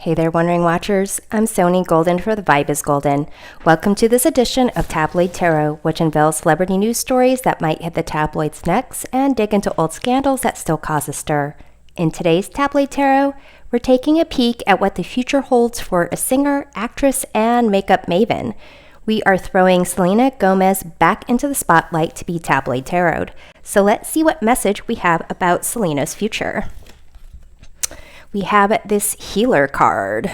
Hey there, Wondering Watchers. I'm Sony Golden for The Vibe is Golden. Welcome to this edition of Tabloid Tarot, which unveils celebrity news stories that might hit the tabloids next and dig into old scandals that still cause a stir. In today's Tabloid Tarot, we're taking a peek at what the future holds for a singer, actress, and makeup maven. We are throwing Selena Gomez back into the spotlight to be Tabloid Tarot. So let's see what message we have about Selena's future. We have this healer card.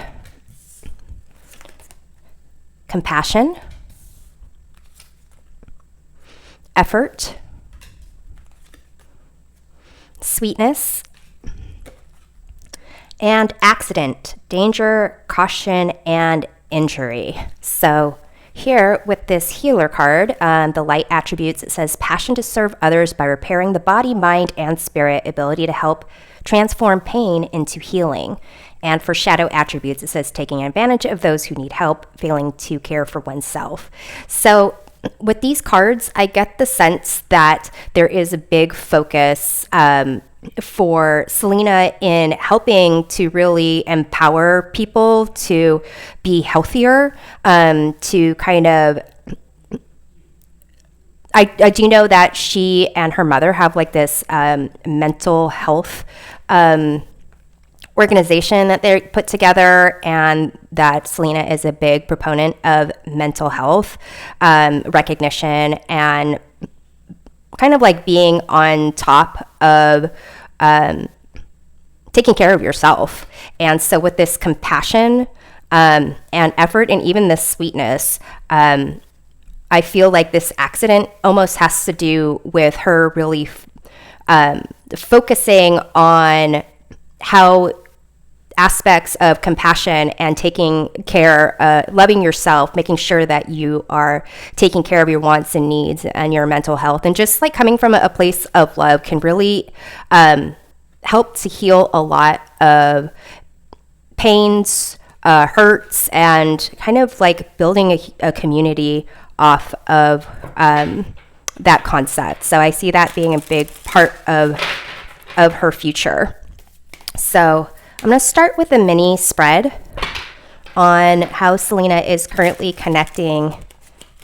Compassion, effort, sweetness, and accident, danger, caution, and injury. So here with this healer card, the light attributes, it says passion to serve others by repairing the body, mind, and spirit, ability to help transform pain into healing. And for shadow attributes, it says taking advantage of those who need help, failing to care for oneself. So with these cards, I get the sense that there is a big focus for Selena in helping to really empower people to be healthier, to kind of I do know that she and her mother have like this mental health organization that they put together, and that Selena is a big proponent of mental health recognition and kind of like being on top of taking care of yourself. And so with this compassion and effort and even this sweetness, I feel like this accident almost has to do with her really focusing on how aspects of compassion and taking care, loving yourself, making sure that you are taking care of your wants and needs and your mental health, and just like coming from a place of love can really help to heal a lot of pains, hurts, and kind of like building a community off of that concept. So I see that being a big part of her future. So I'm going to start with a mini spread on how Selena is currently connecting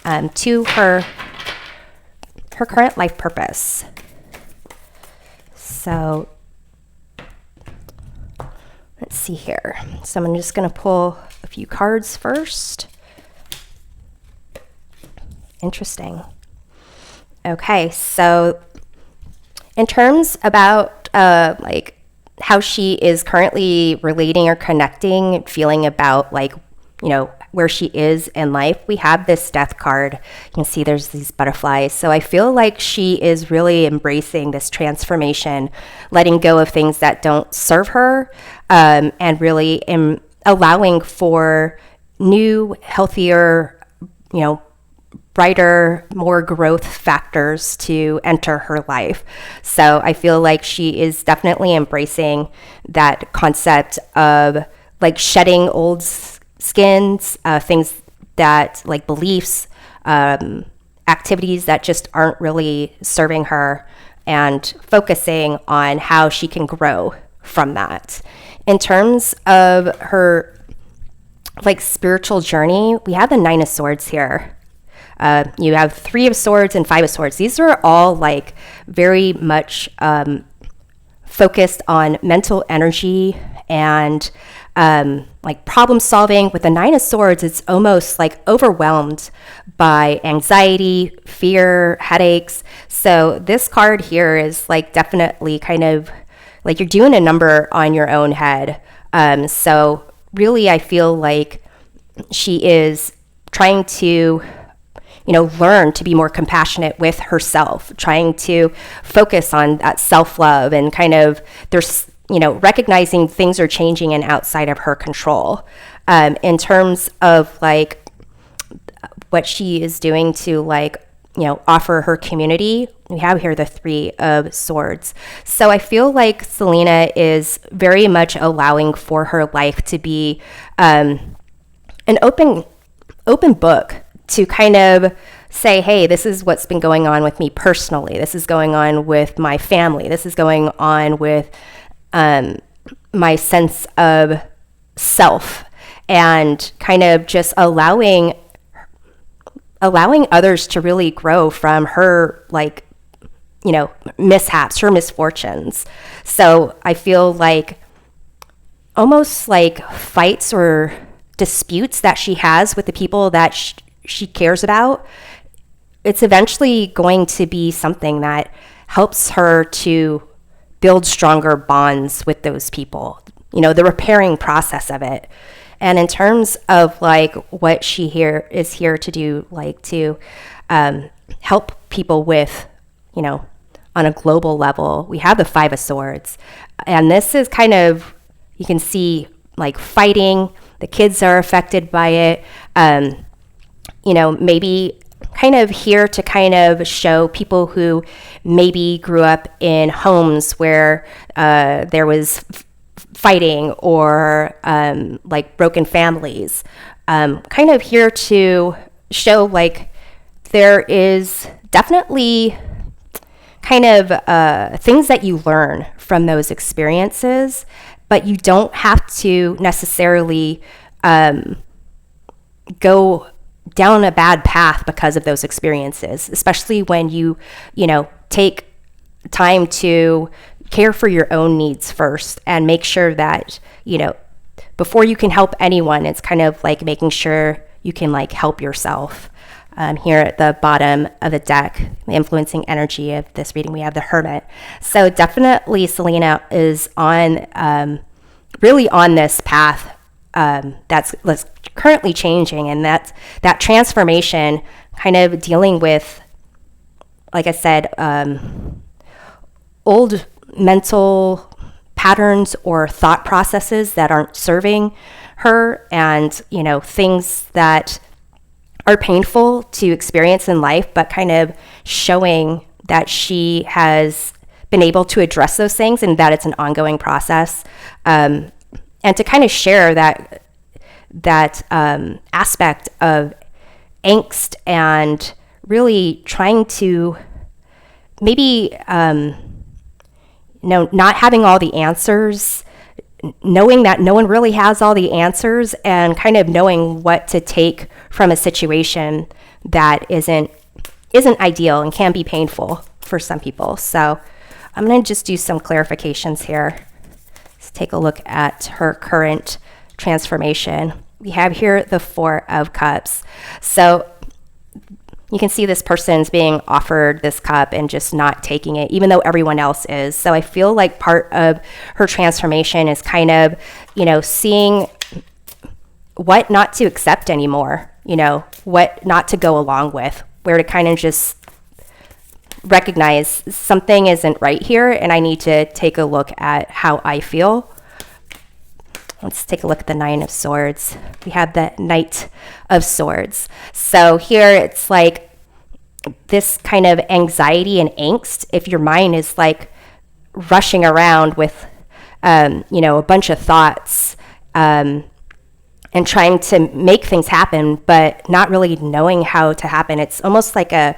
to her current life purpose. So let's see here. So I'm just going to pull a few cards first. Interesting. Okay, so in terms about like how she is currently relating or connecting, feeling about like, you know, where she is in life, we have this death card. You can see there's these butterflies. So I feel like she is really embracing this transformation, letting go of things that don't serve her, and really allowing for new, healthier, you know, brighter, more growth factors to enter her life. So I feel like she is definitely embracing that concept of like shedding old skins, things that like beliefs, activities that just aren't really serving her, and focusing on how she can grow from that. In terms of her like spiritual journey, we have the Nine of Swords here. You have Three of Swords and Five of Swords. These are all like very much focused on mental energy and like problem solving. With the Nine of Swords, it's almost like overwhelmed by anxiety, fear, headaches. So this card here is like definitely kind of like you're doing a number on your own head. So really, I feel like she is trying to, you know, learn to be more compassionate with herself, trying to focus on that self-love, and kind of there's, you know, recognizing things are changing and outside of her control. In terms of like what she is doing to like, you know, offer her community, we have here the Three of Swords. So I feel like Selena is very much allowing for her life to be an open book, to kind of say, hey, this is what's been going on with me personally. This is going on with my family. This is going on with my sense of self and kind of just allowing others to really grow from her, like, you know, mishaps, her misfortunes. So I feel like almost like fights or disputes that she has with the people that she cares about, it's eventually going to be something that helps her to build stronger bonds with those people, you know, the repairing process of it. And in terms of like what she is here to do, like to help people with, you know, on a global level, we have the Five of Swords. And this is kind of, you can see like fighting, the kids are affected by it. You know, maybe kind of here to kind of show people who maybe grew up in homes where there was fighting or like broken families. Kind of here to show like there is definitely kind of things that you learn from those experiences, but you don't have to necessarily go down a bad path because of those experiences, especially when you know, take time to care for your own needs first and make sure that, you know, before you can help anyone, it's kind of like making sure you can like help yourself. Here at the bottom of the deck, the influencing energy of this reading, we have the Hermit. So definitely Selena is on, really on this path that's currently changing, and that transformation kind of dealing with, like I said, old mental patterns or thought processes that aren't serving her, and, you know, things that are painful to experience in life, but kind of showing that she has been able to address those things and that it's an ongoing process. And to kind of share that aspect of angst and really trying to maybe, you know, not having all the answers, knowing that no one really has all the answers, and kind of knowing what to take from a situation that isn't ideal and can be painful for some people. So I'm going to just do some clarifications here. Let's take a look at her current transformation. We have here the Four of Cups. So you can see this person's being offered this cup and just not taking it, even though everyone else is. So I feel like part of her transformation is kind of, you know, seeing what not to accept anymore, you know, what not to go along with, where to kind of just recognize something isn't right here and I need to take a look at how I feel. Let's take a look at the Nine of Swords. We have the Knight of Swords. So here it's like this kind of anxiety and angst. If your mind is like rushing around with, you know, a bunch of thoughts and trying to make things happen, but not really knowing how to happen. It's almost like a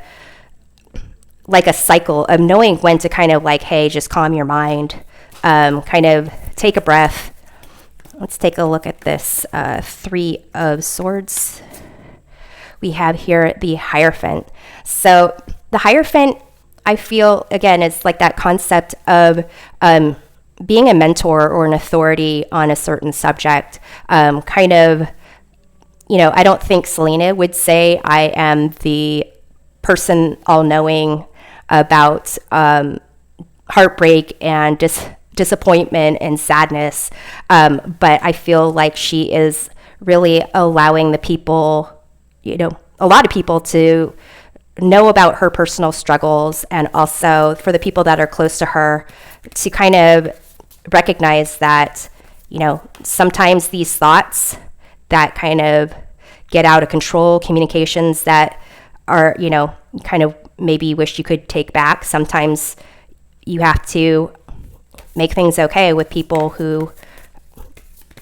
cycle of knowing when to kind of like, hey, just calm your mind, kind of take a breath. Let's take a look at this Three of Swords. We have here the Hierophant. So the Hierophant, I feel, again, is like that concept of being a mentor or an authority on a certain subject. Kind of, you know, I don't think Selena would say I am the person all-knowing about heartbreak and disappointment and sadness, but I feel like she is really allowing the people, you know, a lot of people to know about her personal struggles, and also for the people that are close to her to kind of recognize that, you know, sometimes these thoughts that kind of get out of control, communications that are, you know, kind of maybe wish you could take back, sometimes you have to make things okay with people who,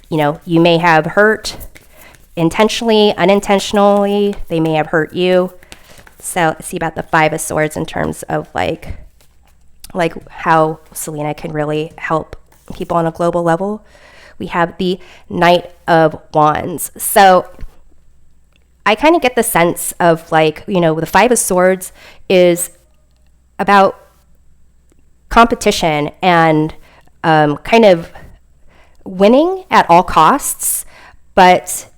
you know, you may have hurt intentionally, unintentionally, they may have hurt you. So let's see about the Five of Swords in terms of like how Selena can really help people on a global level. we have the Knight of Wands. So I kind of get the sense of like, the Five of Swords is about competition and kind of winning at all costs. But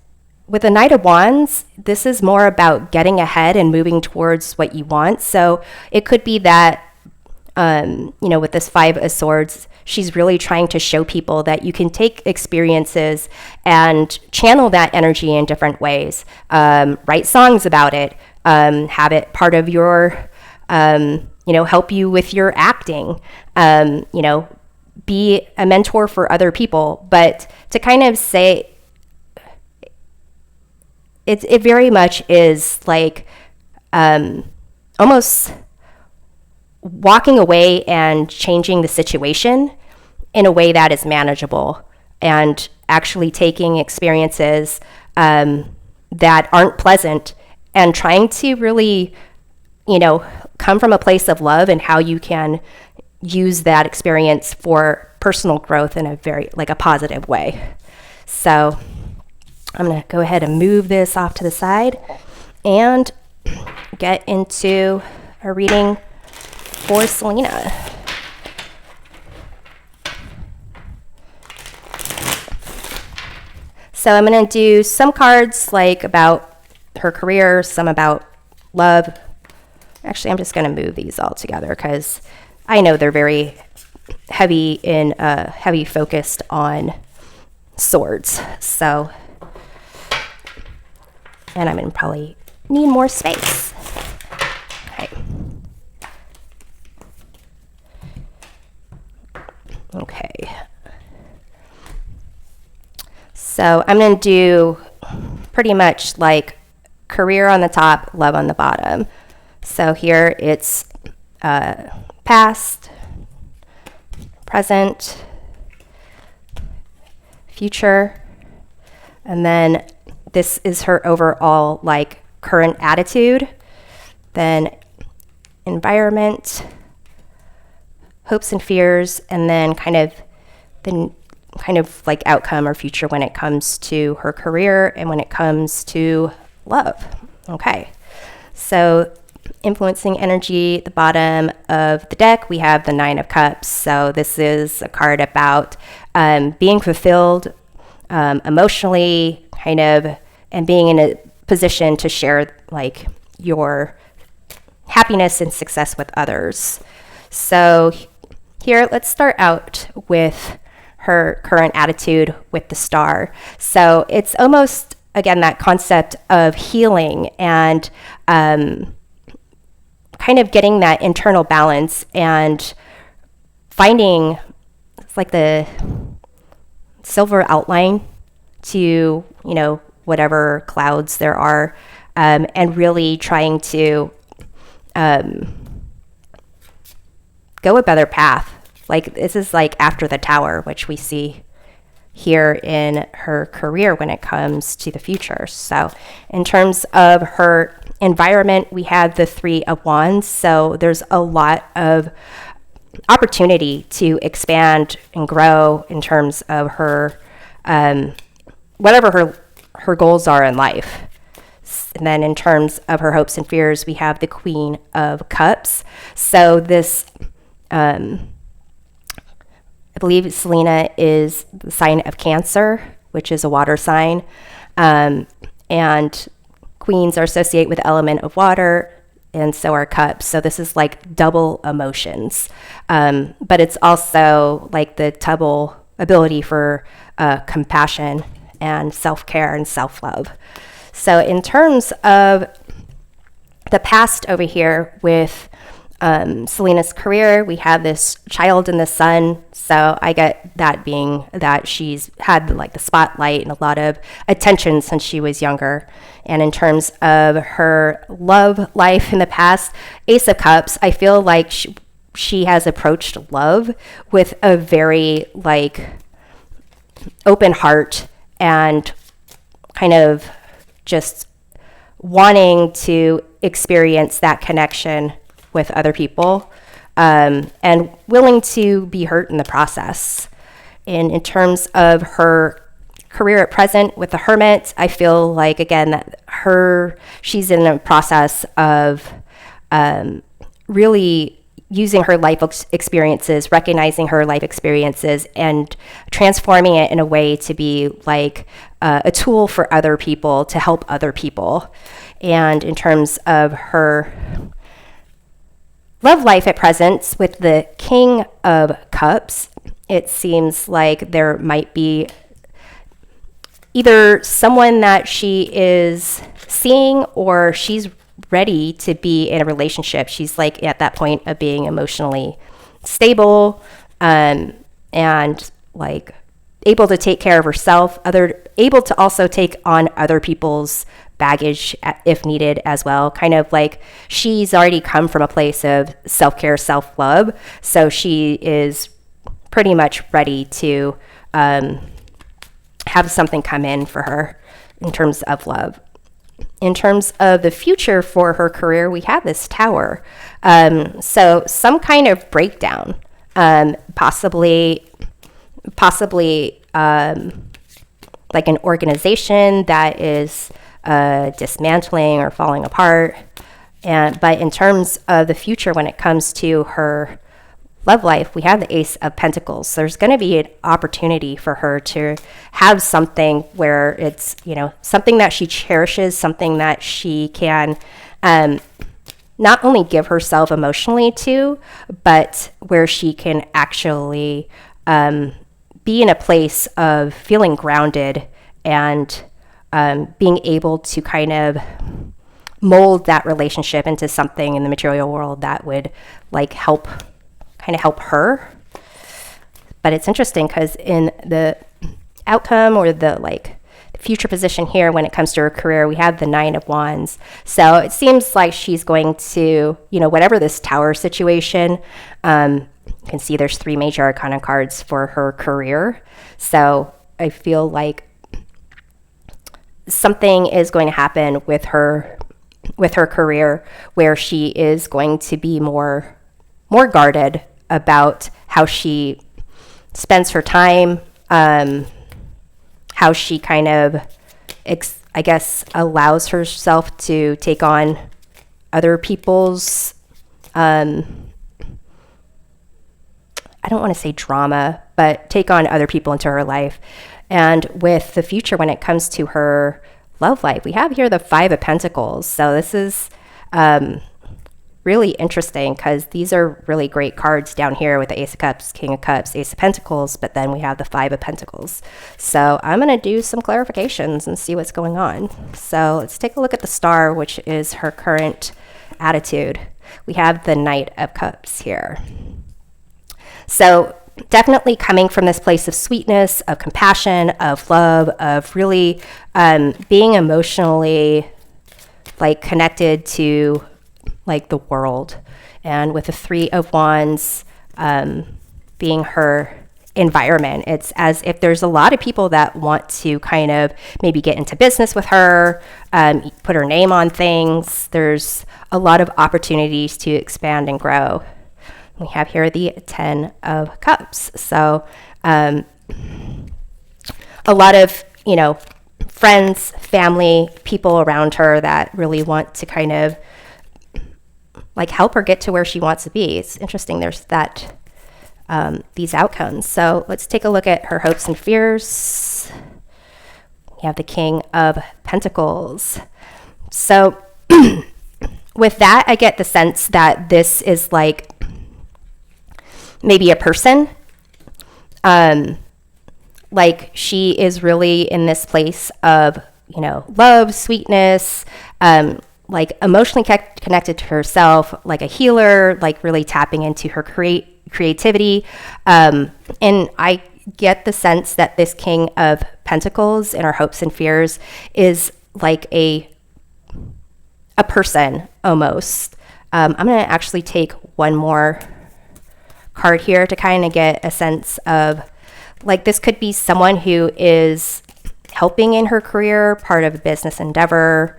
with the Knight of Wands, this is more about getting ahead and moving towards what you want. So it could be that, with this Five of Swords, she's really trying to show people that you can take experiences and channel that energy in different ways. Write songs about it, have it part of your, help you with your acting, be a mentor for other people. But to kind of say, it very much is like almost walking away and changing the situation in a way that is manageable, and actually taking experiences that aren't pleasant and trying to really, come from a place of love and how you can use that experience for personal growth in a very, like, a positive way. So I'm going to go ahead and move this off to the side and get into a reading for Selena. So I'm going to do some cards like about her career, some about love. Actually, I'm just going to move these all together because I know they're very heavy focused on swords. So, and I'm going to probably need more space. Okay. Okay. So I'm going to do pretty much like career on the top, love on the bottom. So here it's past, present, future, and then this is her overall like current attitude, then environment, hopes and fears, and then kind of like outcome or future when it comes to her career and when it comes to love. Okay, so influencing energy, the bottom of the deck, we have the Nine of Cups. So this is a card about being fulfilled emotionally, kind of, and being in a position to share like your happiness and success with others. So here, let's start out with her current attitude with the Star. So it's almost, again, that concept of healing and kind of getting that internal balance and finding, it's like the silver outline to, whatever clouds there are, and really trying to go a better path. Like, this is like after the Tower, which we see here in her career when it comes to the future. So in terms of her environment, we have the Three of Wands. So there's a lot of opportunity to expand and grow in terms of her, whatever her goals are in life. And then in terms of her hopes and fears, we have the Queen of Cups. So this, I believe Selena is the sign of Cancer, which is a water sign. And queens are associated with the element of water, and so are cups. So this is like double emotions. But it's also like the double ability for compassion and self-care and self-love. So in terms of the past over here with Selena's career, we have this child in the sun. So I get that being that she's had like the spotlight and a lot of attention since she was younger. And in terms of her love life in the past, Ace of Cups, I feel like she has approached love with a very like open heart and kind of just wanting to experience that connection with other people, and willing to be hurt in the process. And in terms of her career at present with the Hermit, I feel like, again, that she's in a process of really using her life experiences, recognizing her life experiences, and transforming it in a way to be like a tool for other people, to help other people. And in terms of her love life at present with the King of Cups, it seems like there might be either someone that she is seeing or she's ready to be in a relationship. She's like at that point of being emotionally stable, and like able to take care of herself, able to also take on other people's baggage if needed as well. Kind of like she's already come from a place of self-care, self-love, so she is pretty much ready to have something come in for her in terms of love. In terms of the future for her career, we have this Tower. So some kind of breakdown, possibly like an organization that is dismantling or falling apart. But in terms of the future, when it comes to her love life, we have the Ace of Pentacles. So there's going to be an opportunity for her to have something where it's, something that she cherishes, something that she can not only give herself emotionally to, but where she can actually be in a place of feeling grounded and being able to kind of mold that relationship into something in the material world that would like help her. But it's interesting because in the outcome or the like future position here, when it comes to her career, we have the Nine of Wands. So it seems like she's going to, whatever this Tower situation, you can see there's 3 major arcana cards for her career. So I feel like something is going to happen with her career where she is going to be more guarded about how she spends her time, how she kind of, I guess, allows herself to take on other people's, I don't want to say drama, but take on other people into her life. And with the future, when it comes to her love life, we have here the Five of Pentacles. So this is really interesting because these are really great cards down here with the Ace of Cups, King of Cups, Ace of Pentacles, but then we have the Five of Pentacles. So I'm going to do some clarifications and see what's going on. So let's take a look at the Star, which is her current attitude. We have the Knight of Cups here. So definitely coming from this place of sweetness, of compassion, of love, of really being emotionally like connected to like the world. And with the Three of Wands being her environment, it's as if there's a lot of people that want to kind of maybe get into business with her, put her name on things. There's a lot of opportunities to expand and grow. We have here the Ten of Cups. So a lot of, friends, family, people around her that really want to kind of like help her get to where she wants to be. It's interesting. There's that, these outcomes. So let's take a look at her hopes and fears. We have the King of Pentacles. So with that, I get the sense that this is like maybe a person, like she is really in this place of, love, sweetness, like emotionally connected to herself, like a healer, like really tapping into her creativity. And I get the sense that this King of Pentacles in our hopes and fears is like a person almost. I'm going to actually take one more card here to kind of get a sense of like this could be someone who is helping in her career, part of a business endeavor.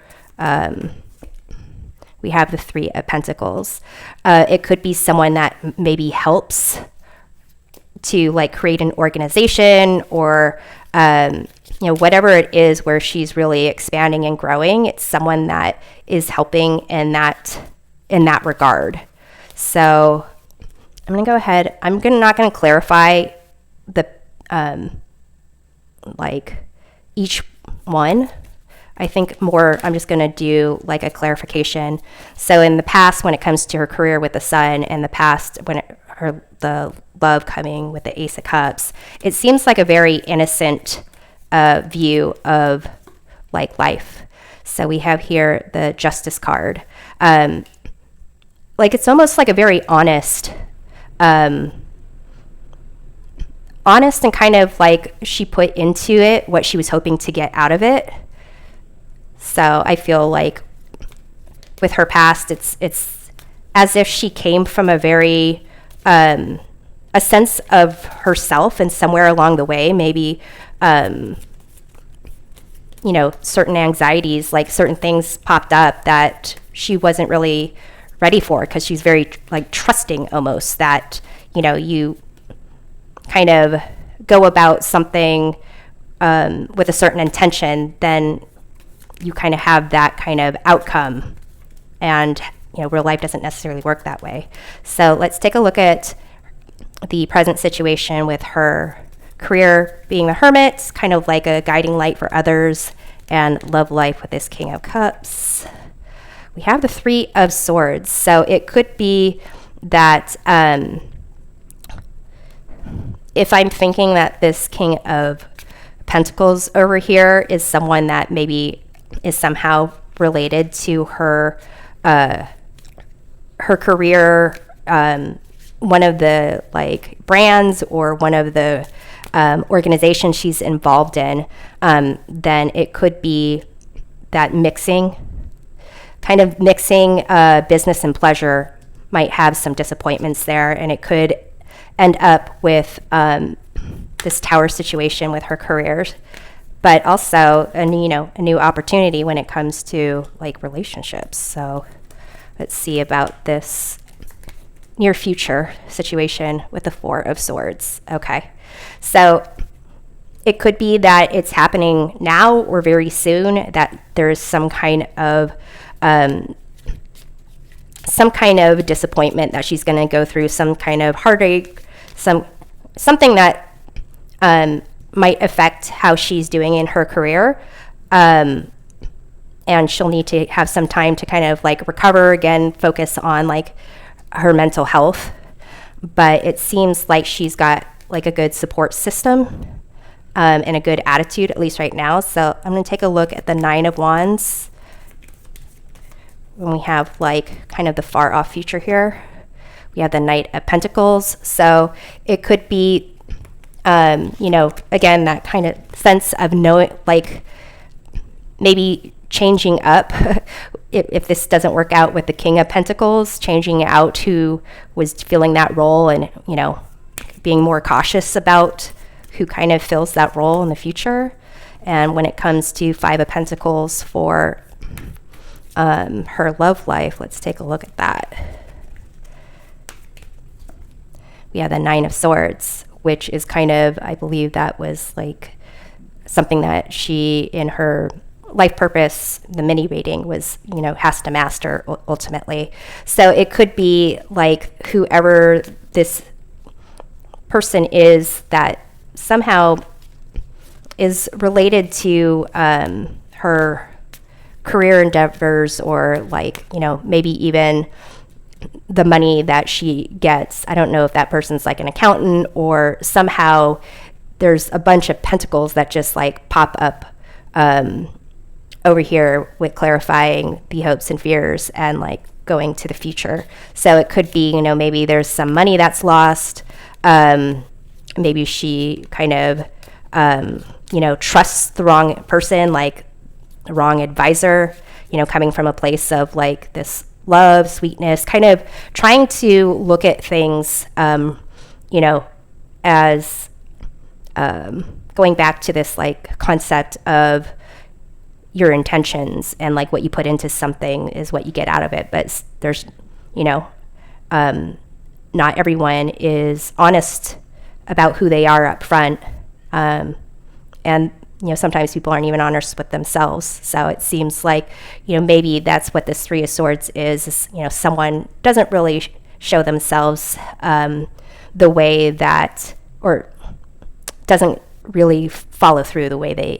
We have the Three of Pentacles. It could be someone that maybe helps to like create an organization or whatever it is where she's really expanding and growing. It's someone that is helping in that regard. So I'm going to go ahead. Not going to clarify the like each one. I think more I'm just going to do like a clarification. So in the past, when it comes to her career with the Sun, and the past when the love coming with the Ace of Cups, it seems like a very innocent view of like life. So we have here the Justice card. Like it's almost like a very honest and kind of like she put into it what she was hoping to get out of it. So I feel like with her past, it's as if she came from a very a sense of herself, and somewhere along the way, maybe certain anxieties, like certain things popped up that she wasn't really ready for, because she's very like trusting almost that you kind of go about something with a certain intention, then you kind of have that kind of outcome, and real life doesn't necessarily work that way. So let's take a look at the present situation with her career being the Hermit, kind of like a guiding light for others, and love life with this King of Cups. We have the Three of Swords. So it could be that if I'm thinking that this King of Pentacles over here is someone that maybe is somehow related to her career, one of the like brands or one of the organizations she's involved in, then it could be that mixing business and pleasure might have some disappointments there, and it could end up with this Tower situation with her careers, but also a new opportunity when it comes to like relationships. So let's see about this near future situation with the Four of Swords. Okay, so it could be that it's happening now or very soon, that there's some kind of disappointment that she's going to go through, some kind of heartache, something that might affect how she's doing in her career, and she'll need to have some time to kind of like recover again, focus on like her mental health. But it seems like she's got like a good support system and a good attitude, at least right now. So I'm going to take a look at the Nine of Wands when we have like kind of the far off future here. We have the Knight of Pentacles. So it could be again, that kind of sense of knowing, like maybe changing up if this doesn't work out with the King of Pentacles, changing out who was filling that role, and being more cautious about who kind of fills that role in the future. And when it comes to Five of Pentacles for her love life, let's take a look at that. We have the Nine of Swords, which is kind of, I believe that was like something that she, in her life purpose, the mini reading was, has to master ultimately. So it could be like whoever this person is that somehow is related to her career endeavors, or like, maybe even the money that she gets. I don't know if that person's like an accountant, or somehow there's a bunch of pentacles that just like pop up over here with clarifying the hopes and fears and like going to the future. So it could be, maybe there's some money that's lost. Maybe she kind of, trusts the wrong person, like the wrong advisor, coming from a place of like this love, sweetness, kind of trying to look at things, as going back to this like concept of your intentions, and like what you put into something is what you get out of it. But there's, not everyone is honest about who they are up front. And sometimes people aren't even honest with themselves. So it seems like, maybe that's what this Three of Swords is, someone doesn't really show themselves the way that, or doesn't really follow through the way they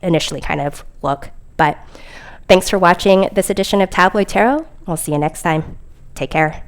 initially kind of look. But thanks for watching this edition of Tabloid Tarot. We'll see you next time. Take care.